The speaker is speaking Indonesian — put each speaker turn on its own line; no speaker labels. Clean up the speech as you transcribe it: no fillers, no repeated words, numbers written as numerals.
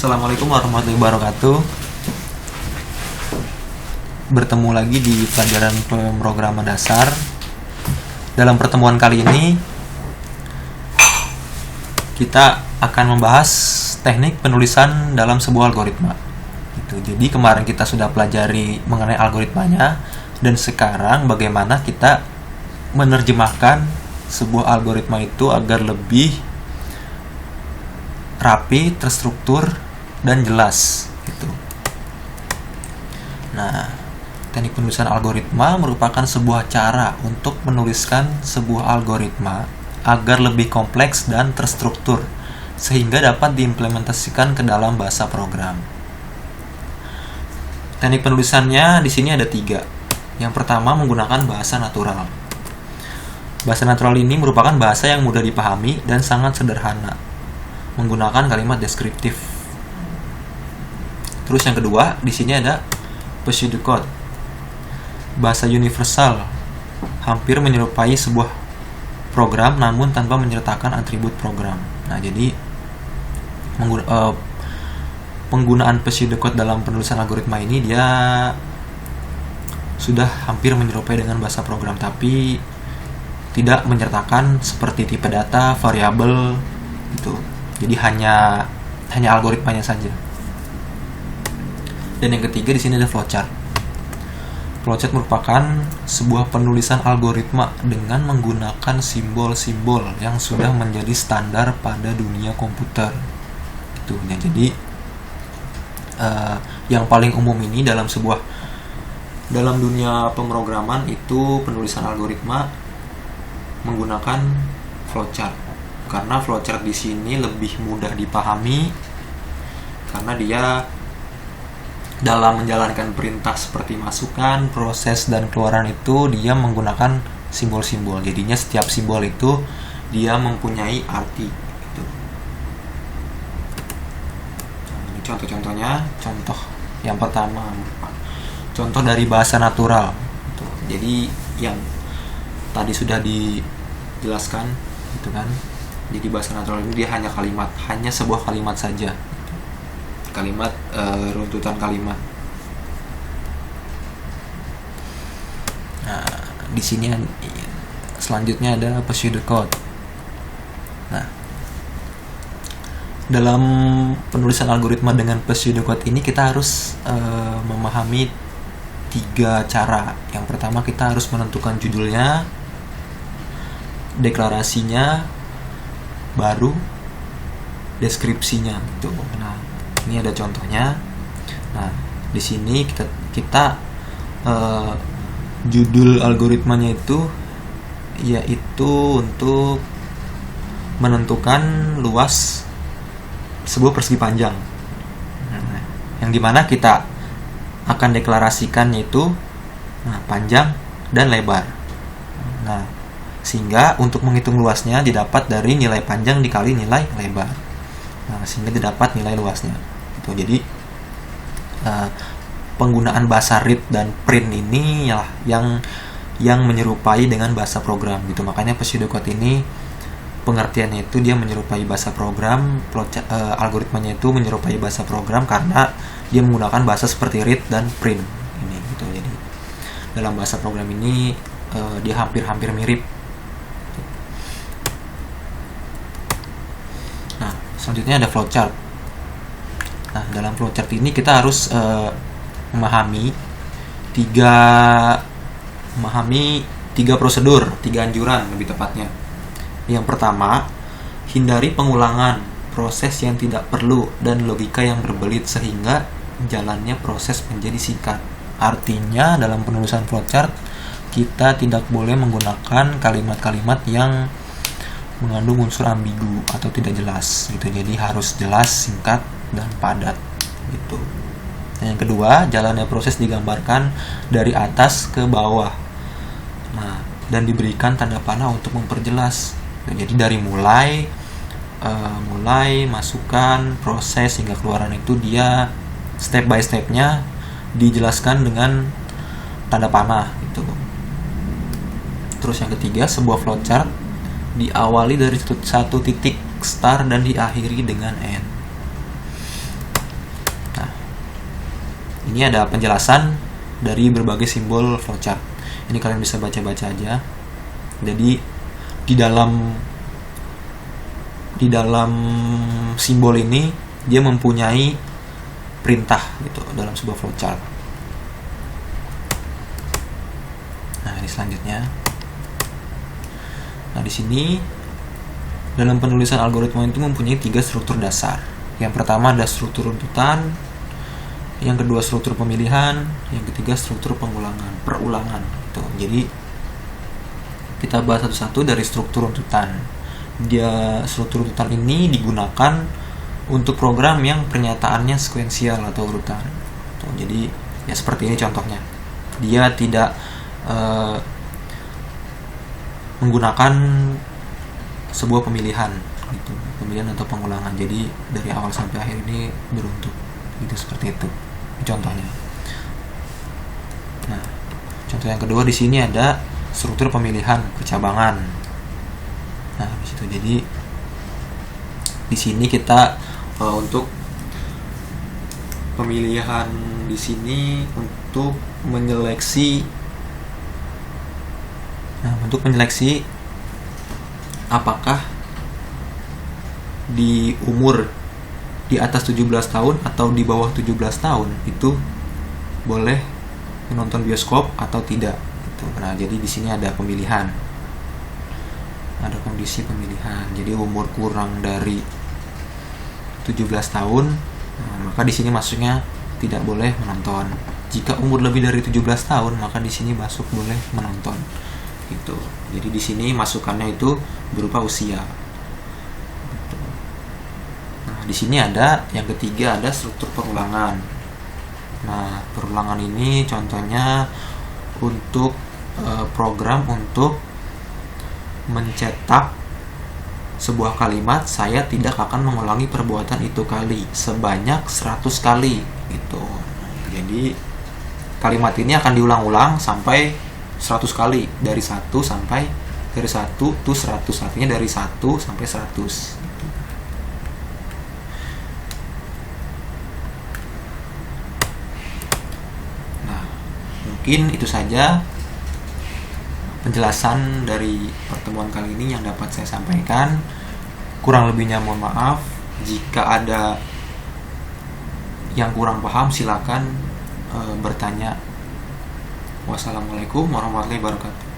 Assalamualaikum warahmatullahi wabarakatuh. Bertemu lagi di pelajaran pemrograman dasar. Dalam pertemuan kali ini kita akan membahas teknik penulisan dalam sebuah algoritma. Jadi kemarin kita sudah pelajari mengenai algoritmanya, dan sekarang bagaimana kita menerjemahkan sebuah algoritma itu agar lebih rapi, terstruktur, dan jelas gitu. Nah, teknik penulisan algoritma merupakan sebuah cara untuk menuliskan sebuah algoritma agar lebih kompleks dan terstruktur sehingga dapat diimplementasikan ke dalam bahasa program. Teknik penulisannya di sini ada 3. Yang pertama menggunakan bahasa natural. Bahasa natural ini merupakan bahasa yang mudah dipahami dan sangat sederhana, menggunakan kalimat deskriptif. Terus yang kedua, di sini ada pseudocode. Bahasa universal, hampir menyerupai sebuah program namun tanpa menyertakan atribut program. Nah, jadi penggunaan pseudocode dalam penulisan algoritma ini dia sudah hampir menyerupai dengan bahasa program, tapi tidak menyertakan seperti tipe data, variabel gitu. Jadi hanya algoritmanya saja. Dan yang ketiga di sini ada flowchart. Flowchart merupakan sebuah penulisan algoritma dengan menggunakan simbol-simbol yang sudah menjadi standar pada dunia komputer. Gitu. Ya, jadi yang paling umum ini dalam dunia pemrograman itu penulisan algoritma menggunakan flowchart. Karena flowchart di sini lebih mudah dipahami karena dia dalam menjalankan perintah seperti masukkan, proses, dan keluaran itu dia menggunakan simbol-simbol. Jadinya setiap simbol itu dia mempunyai arti. Gitu. Nah, ini contoh-contohnya. Contoh yang pertama, contoh dari bahasa natural. Gitu. Jadi yang tadi sudah dijelaskan, gitu kan? Jadi bahasa natural ini dia hanya sebuah kalimat saja. Kalimat runtutan kalimat. Nah, di sini selanjutnya ada pseudocode. Nah, dalam penulisan algoritma dengan pseudocode ini kita harus memahami 3 cara. Yang pertama kita harus menentukan judulnya, deklarasinya, baru deskripsinya gitu. Nah, ini ada contohnya. Nah, di sini kita judul algoritmanya itu yaitu untuk menentukan luas sebuah persegi panjang. Nah, yang dimana kita akan deklarasikannya itu panjang dan lebar. Nah, sehingga untuk menghitung luasnya didapat dari nilai panjang dikali nilai lebar. Nah, sehingga didapat nilai luasnya. Gitu. Jadi penggunaan bahasa read dan print ini yang menyerupai dengan bahasa program. Gitu. Makanya pseudocode ini pengertiannya itu dia menyerupai bahasa program, algoritmanya itu menyerupai bahasa program karena dia menggunakan bahasa seperti read dan print ini. Gitu. Jadi dalam bahasa program ini dia hampir mirip. Selanjutnya ada flowchart. Nah, dalam flowchart ini kita harus memahami tiga prosedur, 3 anjuran lebih tepatnya. Yang pertama, hindari pengulangan proses yang tidak perlu dan logika yang berbelit sehingga jalannya proses menjadi singkat. Artinya dalam penulisan flowchart kita tidak boleh menggunakan kalimat-kalimat yang mengandung unsur ambigu atau tidak jelas gitu. Jadi harus jelas, singkat, dan padat gitu. Yang kedua, jalannya proses digambarkan dari atas ke bawah. Nah, dan diberikan tanda panah untuk memperjelas. Jadi dari mulai masukkan, proses hingga keluaran itu dia step by stepnya dijelaskan dengan tanda panah gitu. Terus yang ketiga, sebuah flowchart diawali dari satu titik start dan diakhiri dengan end. Ini ada penjelasan dari berbagai simbol flowchart. Ini kalian bisa baca-baca aja. Jadi di dalam simbol ini dia mempunyai perintah gitu dalam sebuah flowchart. Nah, ini selanjutnya. Nah, di sini dalam penulisan algoritma itu mempunyai 3 struktur dasar. Yang pertama ada struktur runtutan, yang kedua struktur pemilihan, yang ketiga struktur perulangan gitu. Jadi kita bahas satu-satu dari struktur runtutan. Struktur runtutan ini digunakan untuk program yang pernyataannya sekuensial atau urutan. Jadi ya seperti ini contohnya. Dia tidak menggunakan sebuah pemilihan gitu, pemilihan atau pengulangan. Jadi dari awal sampai akhir ini beruntut gitu, seperti itu contohnya. Nah, contoh yang kedua di sini ada struktur pemilihan percabangan. Nah, di situ jadi di sini kita untuk pemilihan di sini untuk menyeleksi. Nah, untuk menyeleksi apakah di umur di atas 17 tahun atau di bawah 17 tahun itu boleh menonton bioskop atau tidak gitu. Nah, jadi di sini ada pemilihan. Ada kondisi pemilihan. Jadi umur kurang dari 17 tahun, nah, maka di sini masuknya tidak boleh menonton. Jika umur lebih dari 17 tahun, maka di sini masuk boleh menonton. Gitu. Jadi di sini masukannya itu berupa usia. Gitu. Nah, di sini ada yang ketiga ada struktur perulangan. Nah, perulangan ini contohnya untuk program untuk mencetak sebuah kalimat, saya tidak akan mengulangi perbuatan itu sebanyak 100 kali gitu. Jadi kalimat ini akan diulang-ulang sampai 100 kali, dari 1 to 100, artinya dari 1 sampai 100. Nah, mungkin itu saja penjelasan dari pertemuan kali ini yang dapat saya sampaikan. Kurang lebihnya mohon maaf. Jika ada yang kurang paham silakan bertanya. Wassalamualaikum warahmatullahi wabarakatuh.